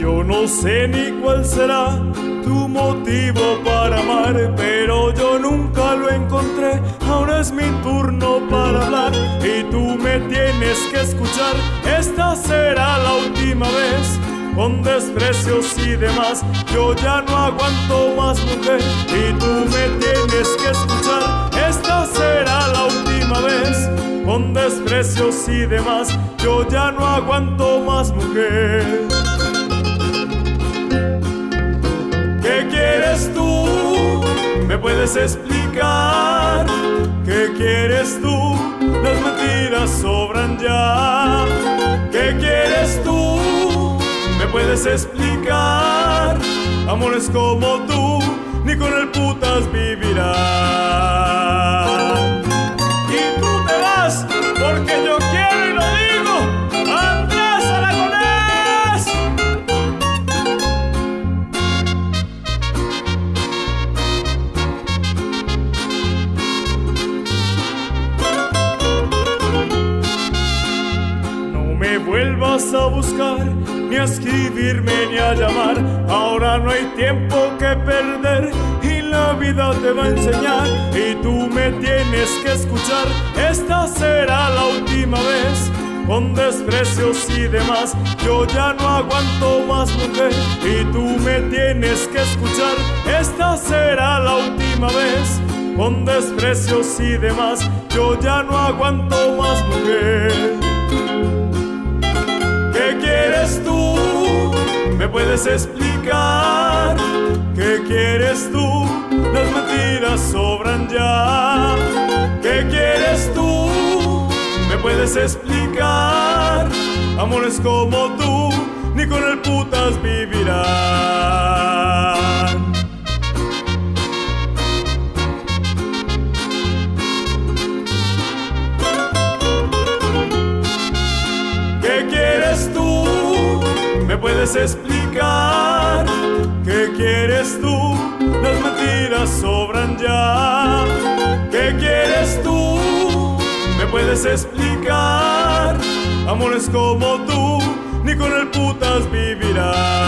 Yo no sé ni cuál será tu motivo para amar, pero yo nunca lo encontré. Ahora es mi turno para hablar y tú me tienes que escuchar. Esta será la última vez, con desprecios y demás. Yo ya no aguanto más, mujer, y tú me tienes que escuchar. Esta será la última vez, con desprecios y demás. Yo ya no aguanto más, mujer. ¿Qué quieres tú? ¿Me puedes explicar? ¿Qué quieres tú? Las mentiras sobran ya. ¿Qué quieres tú? ¿Me puedes explicar? Amores como tú, ni con el putas vivirán. Y tú te vas porque yo quiero y lo digo. ¡Andrés Aragonés! No me vuelvas a buscar, ni a escribirme ni a llamar. Ahora no hay tiempo que perder y la vida te va a enseñar. Y tú me tienes que escuchar. Esta será la última vez, con desprecios y demás. Yo ya no aguanto más, mujer, y tú me tienes que escuchar. Esta será la última vez, con desprecios y demás. Yo ya no aguanto más, mujer. ¿Qué quieres tú? ¿Me puedes explicar? ¿Qué quieres tú? Las mentiras sobran ya. ¿Qué quieres tú? ¿Me puedes explicar? Amores como tú, ni con el putas vivirán. ¿Qué quieres tú? ¿Me puedes explicar? ¿Qué quieres tú? Las mentiras sobran ya. ¿Qué quieres tú? ¿Me puedes explicar? Amores como tú, ni con el putas vivirán.